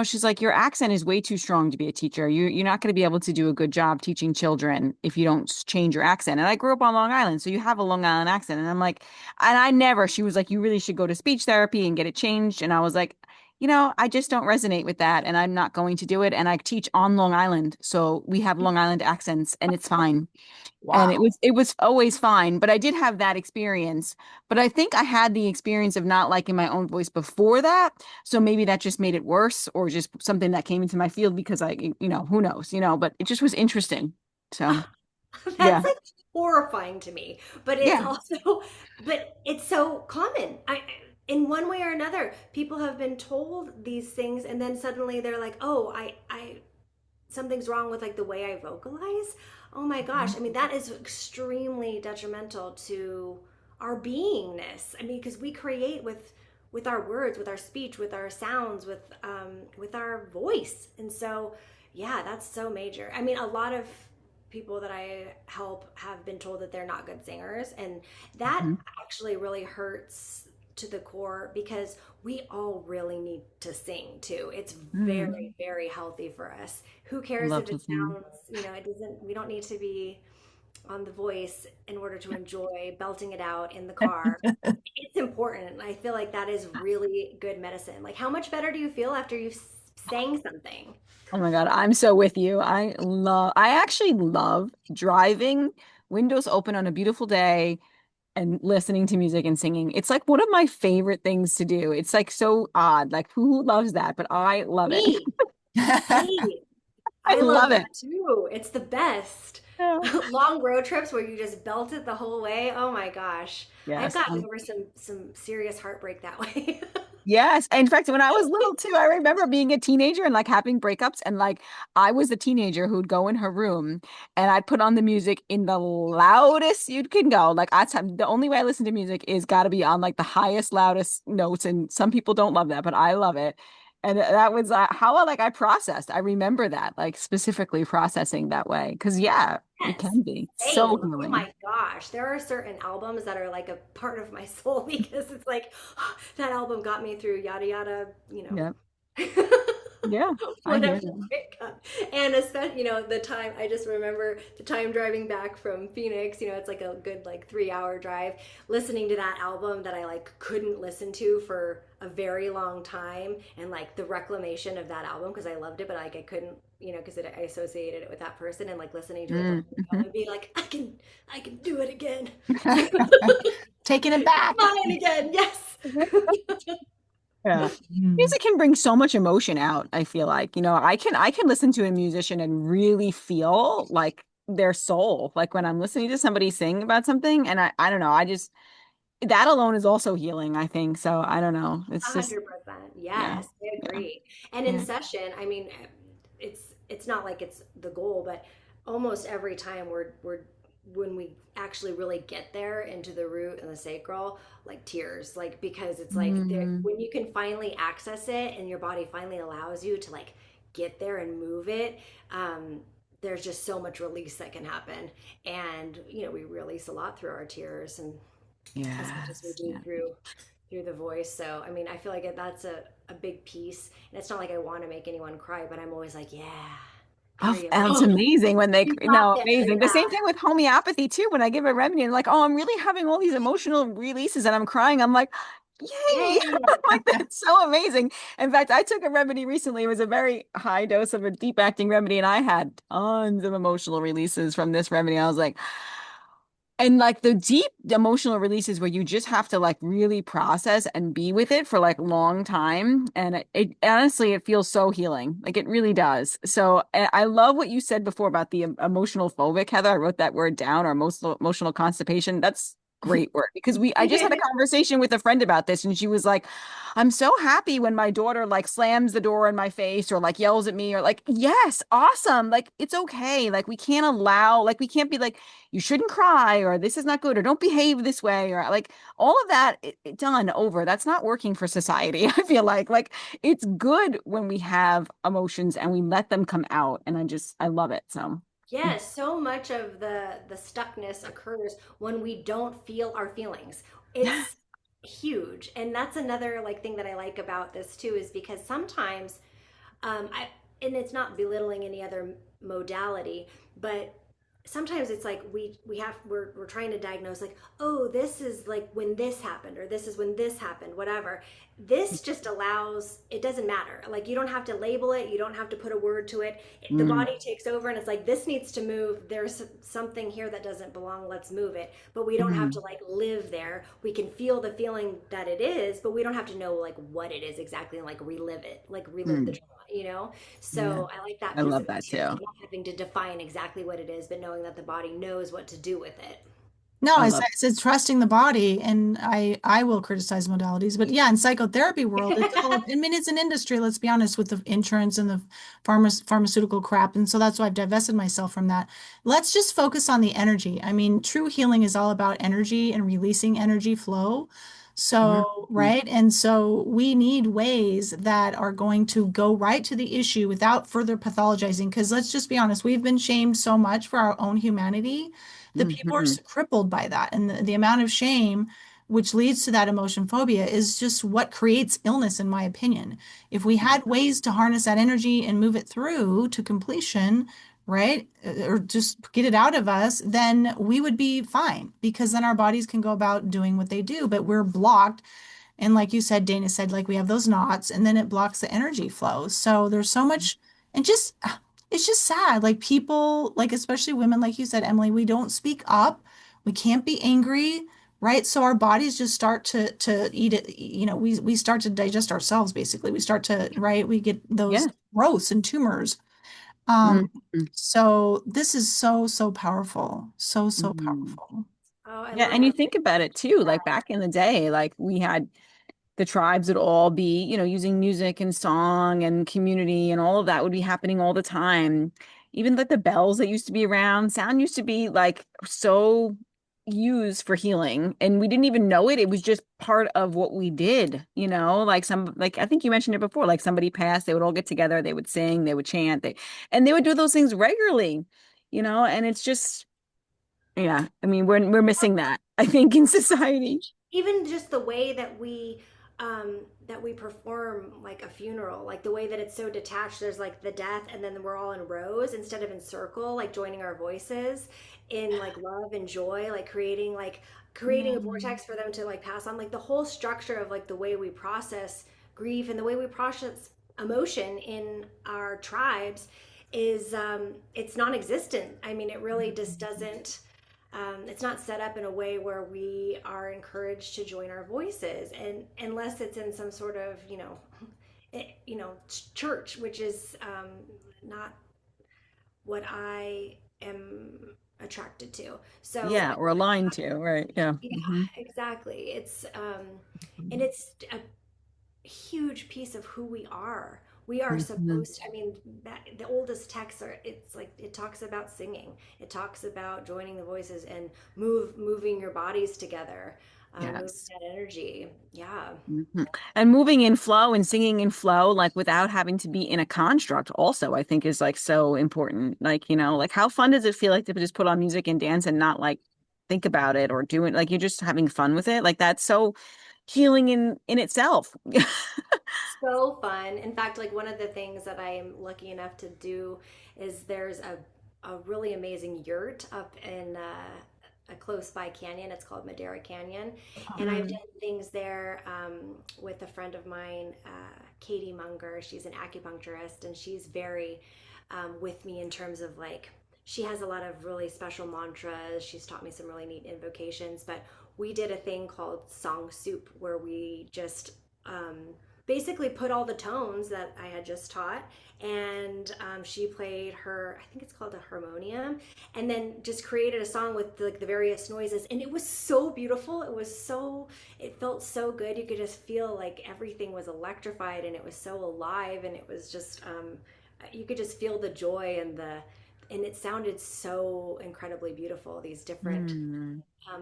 she's like, your accent is way too strong to be a teacher. You're not going to be able to do a good job teaching children if you don't change your accent. And I grew up on Long Island, so you have a Long Island accent. And I'm like, and I never. She was like, you really should go to speech therapy and get it changed. And I was like, I just don't resonate with that, and I'm not going to do it. And I teach on Long Island, so we have Long Island accents, and it's fine. And it Wow. was it was always fine, but I did have that experience. But I think I had the experience of not liking my own voice before that, so maybe that just made it worse, or just something that came into my field because who knows, but it just was interesting. So that's yeah, like horrifying to me. But it's yeah. also, but it's so common. In one way or another, people have been told these things, and then suddenly they're like, "Oh, I something's wrong with like the way I vocalize." Oh my gosh. I mean, that is extremely detrimental to our beingness. I mean, because we create with our words, with our speech, with our sounds, with our voice. And so, yeah, that's so major. I mean, a lot of people that I help have been told that they're not good singers, and that Mhm. actually really hurts to the core, because we all really need to sing too. It's Mm. very, very healthy for us. Who I cares love if to it sing. sounds, it doesn't, we don't need to be on The Voice in order to enjoy belting it out in the car. It's important. I feel like that is really good medicine. Like, how much better do you feel after you've sang something? Oh my God, I'm so with you. I actually love driving, windows open on a beautiful day and listening to music and singing. It's like one of my favorite things to do. It's like so odd. Like who loves that? But I love it. Me, me. I I love love that it. too. It's the best. Yeah. Long road trips where you just belt it the whole way. Oh my gosh. I've Yes. gotten over some serious heartbreak that way. Yes. In fact, when I was little too, I remember being a teenager and like having breakups. And like I was the teenager who'd go in her room and I'd put on the music in the loudest you can go. Like the only way I listen to music is got to be on like the highest, loudest notes. And some people don't love that, but I love it. And that was how I processed. I remember that, like specifically processing that way. Cause yeah, it Yes. can be so Same. Oh healing. my gosh. There are certain albums that are like a part of my soul because it's like, that album got me through yada yada, Yeah. Yeah. I hear whatever you. breakup. And especially, the time, I just remember the time driving back from Phoenix, it's like a good like 3 hour drive, listening to that album that I like couldn't listen to for a very long time, and like the reclamation of that album because I loved it, but like I couldn't, because I associated it with that person, and like listening to it the whole time Mm-hmm. and being like, I can do it again. Taking it back. Mine again. Yes. Yeah. Mm. Music can bring so much emotion out, I feel like. I can listen to a musician and really feel like their soul. Like when I'm listening to somebody sing about something and I don't know, I just that alone is also healing, I think. So I don't know. It's just 100%. yeah. Yes, I Yeah. agree. And in Yeah. session, I mean, it's not like it's the goal, but almost every time we're when we actually really get there into the root and the sacral, like tears, like because it's like Mm, when you can finally access it and your body finally allows you to like get there and move it, there's just so much release that can happen. And we release a lot through our tears, and as much as we yes. do Yeah. through the voice. So I mean, I feel like that's a big piece, and it's not like I want to make anyone cry, but I'm always like, yeah, there Oh, you and it's go. amazing when they, You got no, this. amazing. The same Yeah. thing with homeopathy too. When I give a remedy and like, oh, I'm really having all these emotional releases and I'm crying. I'm like, yay. Yay. Like that's so amazing. In fact, I took a remedy recently. It was a very high dose of a deep acting remedy, and I had tons of emotional releases from this remedy. I was like, And like the deep emotional releases where you just have to like really process and be with it for like long time. And it honestly, it feels so healing. Like it really does. So I love what you said before about the emotional phobic, Heather. I wrote that word down, or emotional constipation. That's great word because I just had a conversation with a friend about this and she was like, I'm so happy when my daughter like slams the door in my face or like yells at me or like, yes, awesome. Like it's okay. Like we can't allow, like we can't be like, you shouldn't cry or this is not good or don't behave this way or like all of that done over. That's not working for society. I feel like it's good when we have emotions and we let them come out. And I love it. So Yes, so much of the stuckness occurs when we don't feel our feelings. It's huge. And that's another like thing that I like about this too, is because sometimes I and it's not belittling any other modality, but sometimes it's like we're trying to diagnose like, oh, this is like when this happened, or this is when this happened, whatever. This just allows, it doesn't matter, like you don't have to label it, you don't have to put a word to it. The mm, body takes over and it's like, this needs to move, there's something here that doesn't belong, let's move it. But we don't have to mm, like live there. We can feel the feeling that it is, but we don't have to know like what it is exactly and like relive it, like relive the mm. trauma, you know. Yeah, So I like that I piece love of it that too, too. not having to define exactly what it is, but knowing that the body knows what to do with it. No, I it's, love it's trusting the body, and I will criticize modalities, but yeah, in psychotherapy world, it's all. I mean, it's an industry. Let's be honest, with the insurance and the pharmaceutical crap, and so that's why I've divested myself from that. Let's just focus on the energy. I mean, true healing is all about energy and releasing energy flow. it. So, Mhm. right, and so we need ways that are going to go right to the issue without further pathologizing. Because let's just be honest, we've been shamed so much for our own humanity the people are Mhm. crippled by that. And the amount of shame which leads to that emotion phobia is just what creates illness, in my opinion. If we had ways to harness that energy and move it through to completion, right, or just get it out of us, then we would be fine because then our bodies can go about doing what they do. But we're blocked. And like you said, Dana said, like we have those knots and then it blocks the energy flow. So there's so much, and just it's just sad. Like people, like especially women, like you said, Emily, we don't speak up. We can't be angry, right? So our bodies just start to eat it. You know, we start to digest ourselves basically. We start to, right? We get those Yeah. growths and tumors. Mhm. So this is so powerful. So Mhm. powerful. Oh, I Yeah, love and how you think about it too, like back in the day, like we had the tribes would all be, using music and song and community and all of that would be happening all the time. Even like the bells that used to be around, sound used to be like so used for healing and we didn't even know it. It was just part of what we did, like I think you mentioned it before, like somebody passed, they would all get together, they would sing, they would chant, and they would do those things regularly, and it's just yeah, I mean we're missing that, I think, in society. even just the way that we perform like a funeral, like the way that it's so detached, there's like the death and then we're all in rows instead of in circle, like joining our voices in like love and joy, like creating a Mm. vortex for them to like pass on, like the whole structure of like the way we process grief and the way we process emotion in our tribes is it's non-existent. I mean, it really just doesn't, it's not set up in a way where we are encouraged to join our voices, and unless it's in some sort of church, which is not what I am attracted to. So Yeah, or aligned to, right? Yeah. yeah, exactly. It's and it's a huge piece of who we are. We are Mhm. supposed to, I mean, that, the oldest texts are, it's like, it talks about singing. It talks about joining the voices and moving your bodies together, moving Yes. that energy. Yeah. And moving in flow and singing in flow, like without having to be in a construct, also, I think is like so important. Like, like how fun does it feel like to just put on music and dance and not like think about it or do it? Like you're just having fun with it. Like that's so healing in itself. So fun. In fact, like one of the things that I am lucky enough to do is there's a really amazing yurt up in a close by canyon. It's called Madera Canyon. And I've Mm. done things there with a friend of mine, Katie Munger. She's an acupuncturist and she's very with me in terms of like she has a lot of really special mantras. She's taught me some really neat invocations, but we did a thing called Song Soup where we just basically put all the tones that I had just taught, and she played her, I think it's called a harmonium, and then just created a song with like the various noises, and it was so beautiful. It felt so good. You could just feel like everything was electrified, and it was so alive, and it was just you could just feel the joy and it sounded so incredibly beautiful. These different Mm.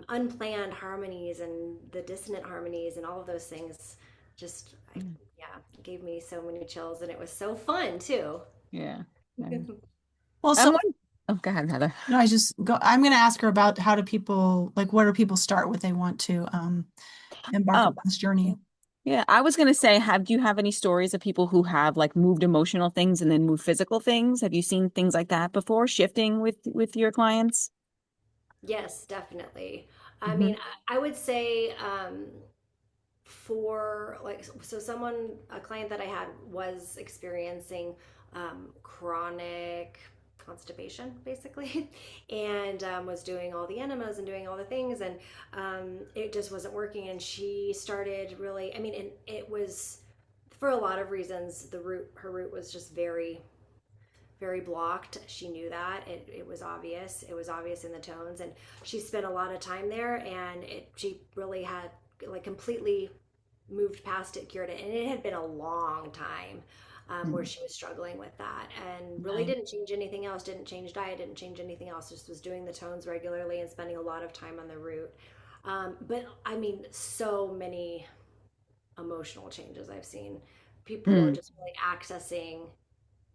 unplanned harmonies and the dissonant harmonies and all of those things just Mm. yeah, gave me so many chills, and it was so fun too. Yeah. Yeah. Well, I'm so one. Oh, go ahead, Heather. no, I'm going to ask her about how do people, like, where do people start when they want to embark Oh, upon this journey? yeah. I was gonna say, do you have any stories of people who have like moved emotional things and then moved physical things? Have you seen things like that before, shifting with your clients? Yes, definitely. I Hmm. mean, I would say for like, so someone, a client that I had was experiencing chronic constipation basically, and was doing all the enemas and doing all the things, and it just wasn't working, and she started really, I mean, and it was for a lot of reasons. Her root was just very blocked. She knew that. It was obvious. It was obvious in the tones, and she spent a lot of time there, and she really had like completely moved past it, cured it, and it had been a long time where she was struggling with that, and really Right. didn't change anything else. Didn't change diet. Didn't change anything else. Just was doing the tones regularly and spending a lot of time on the root. But I mean, so many emotional changes I've seen. People Mm. just really accessing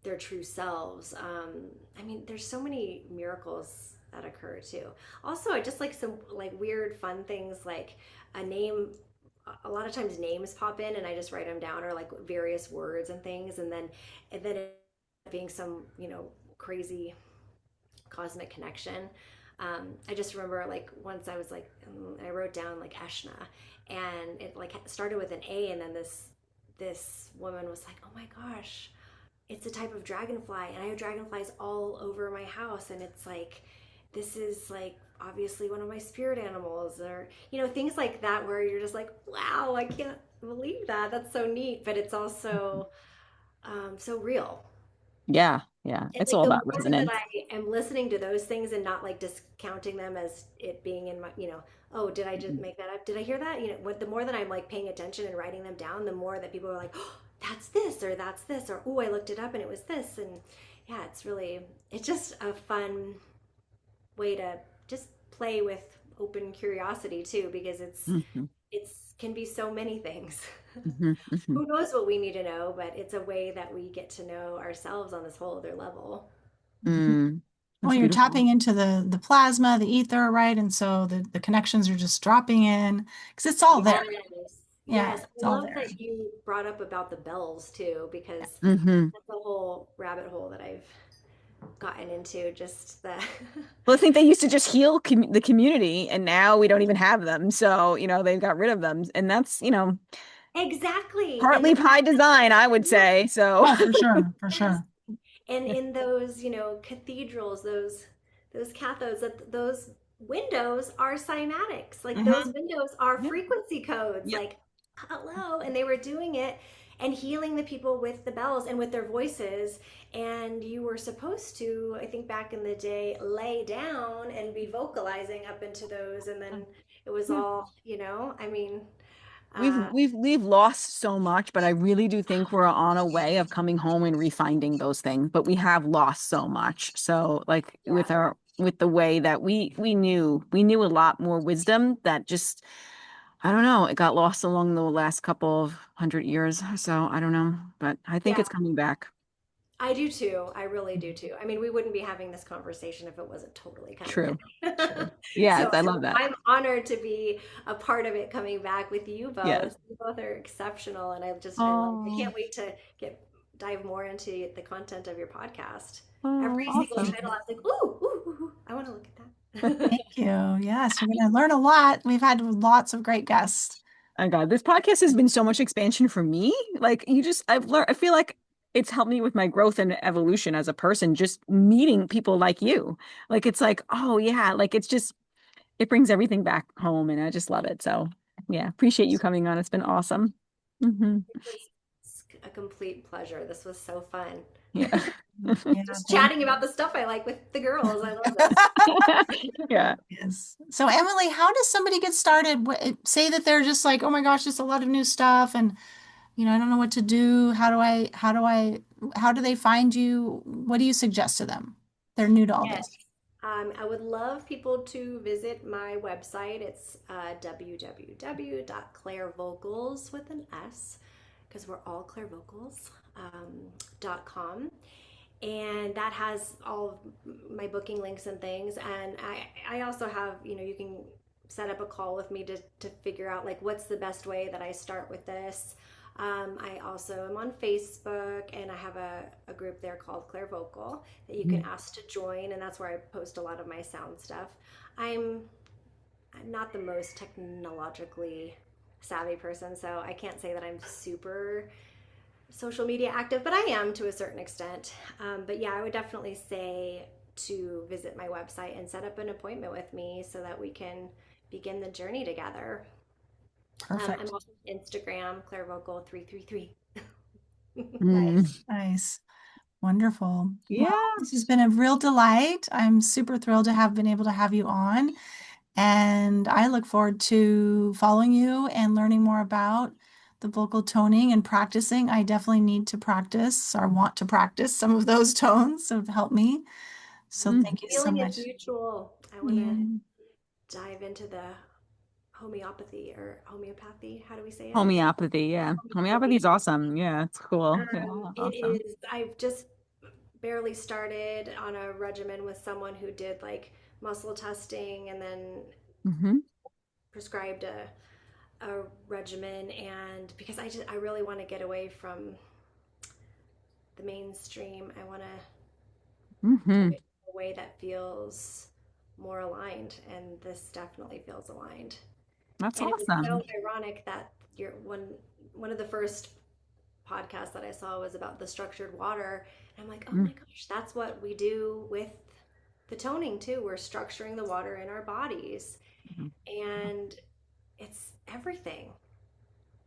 their true selves. I mean, there's so many miracles that occur too. Also, I just like some like weird fun things like a name. A lot of times names pop in and I just write them down, or like various words and things, and then it being some crazy cosmic connection. I just remember like once I was like I wrote down like Eshna, and it like started with an A, and then this woman was like, oh my gosh, it's a type of dragonfly, and I have dragonflies all over my house, and it's like this is like obviously one of my spirit animals, or things like that, where you're just like, wow, I can't believe that. That's so neat, but it's also so real. Yeah, yeah. And It's like all the about more that resonance. I am listening to those things and not like discounting them as it being in my, oh, did I just Mhm. make that up? Did I hear that? What the more that I'm like paying attention and writing them down, the more that people are like, oh, that's this, or oh, I looked it up and it was this. And yeah, it's just a fun way to just play with open curiosity too, because Mhm. it's can be so many things. Mhm. Mhm. Who knows what we need to know, but it's a way that we get to know ourselves on this whole other level. Mm. Well, That's you're beautiful. tapping into the plasma, the ether, right? And so the connections are just dropping in because it's all there. Yes. Yeah, Yes. it's I all love there. that you brought up about the bells too, because Hmm. that's a whole rabbit hole that I've gotten into. Just the Well, I think they used to just heal the community, and now we don't even have them. So, they've got rid of them. And that's, exactly. And partly the by fact design, I would that say. So, Oh, for sure, for yes. sure. And in those, cathedrals, those cathodes, that those windows are cymatics. Like those hmm. windows are Yep. frequency codes. Yep. Like, hello. And they were doing it and healing the people with the bells and with their voices. And you were supposed to, I think back in the day, lay down and be vocalizing up into those. And then it was Yeah. all, I mean, We've uh, we've we've lost so much, but I really do think we're on a way of coming home and refinding those things. But we have lost so much. So like yeah. with the way that we knew a lot more wisdom that just I don't know, it got lost along the last couple of 100 years. So I don't know, but I think Yeah. it's coming back. I do too. I really do too. I mean, we wouldn't be having this conversation if it wasn't totally coming True. back. True. Yes, So I love that. I'm honored to be a part of it coming back with you Yes. both. You both are exceptional, and I Oh, can't wait to dive more into the content of your podcast. oh, Every single awesome. title, I was like, ooh, ooh, ooh, ooh, I want to look at that. Thank you. Yes, we're going to learn a lot. We've had lots of great guests. Oh God, this podcast has been so much expansion for me. Like you just, I've learned, I feel like it's helped me with my growth and evolution as a person, just meeting people like you. Like it's like, oh yeah, like it's just it brings everything back home and I just love it. So yeah, appreciate you coming on. It's been awesome. Hmm. It was a complete pleasure. This was so fun. Yeah. Yeah, Just thank chatting about the stuff I like with the girls. I love you. this. Yeah. Yes. So Emily, how does somebody get started? Say that they're just like, oh my gosh, there's a lot of new stuff and I don't know what to do. How do they find you? What do you suggest to them? They're new to all Yes. this. I would love people to visit my website. It's www.clairvocals with an S, because we're all clairvocals, .com. And that has all of my booking links and things. And I also have, you can set up a call with me to figure out like what's the best way that I start with this. I also am on Facebook and I have a group there called Clairvocal that you can ask to join, and that's where I post a lot of my sound stuff. I'm I'm not the most technologically savvy person, so I can't say that I'm super social media active, but I am to a certain extent. But yeah, I would definitely say to visit my website and set up an appointment with me so that we can begin the journey together. I'm Perfect. also on Instagram, clairvocal333. Mm. Nice. Nice. Wonderful. Well, Yeah. this has been a real delight. I'm super thrilled to have been able to have you on. And I look forward to following you and learning more about the vocal toning and practicing. I definitely need to practice or want to practice some of those tones to help me. So Mm. thank you so Healing is much. mutual. I want to Yeah. dive into the homeopathy or homeopathy. How do we say it? Homeopathy. Yeah. Homeopathy is Homeopathy. awesome. Yeah. It's cool. Yeah. It Awesome. is, I've just barely started on a regimen with someone who did like muscle testing and then Hmm. prescribed a regimen. And because I really want to get away from the mainstream, I want to do Hmm. it in a way that feels more aligned. And this definitely feels aligned. That's And it was so awesome. ironic that one of the first podcasts that I saw was about the structured water. And I'm like, oh my gosh, that's what we do with the toning too. We're structuring the water in our bodies, Mhm. and it's everything.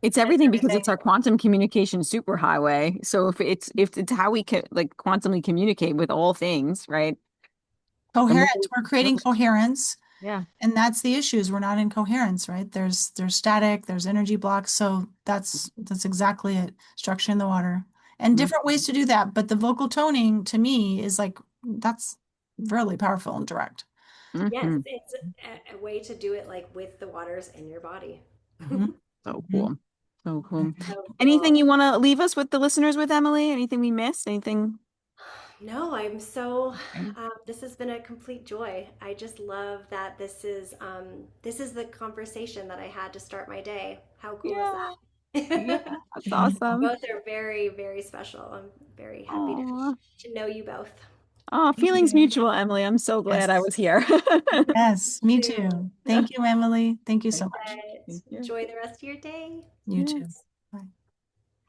It's But it's everything because everything. it's our quantum communication superhighway. So if it's how we can like quantumly communicate with all things, right? The more Coherence. We're creating coherence. yeah. And that's the issue is we're not in coherence, right? There's static, there's energy blocks. So that's exactly it. Structuring the water. And different ways to do that. But the vocal toning to me is like that's really powerful and direct. Yes, Mm-hmm. it's a way to do it like with the waters in your body. Mhm. So Mhm. cool. So cool. So Anything cool. you want to leave us with the listeners with, Emily? Anything we missed? Anything? No, I'm so. Okay. This has been a complete joy. I just love that this is the conversation that I had to start my day. How cool is Yeah. Yeah. that? That's awesome. Both are very, very special. I'm very happy Aw. to know you both. Oh, Thank feelings you. mutual, Emily. I'm so glad I Yes. was here. Yes, me Too. too. Thank you, Emily. Thank you so much. But Thank you. enjoy the rest of your day. You too. Yes.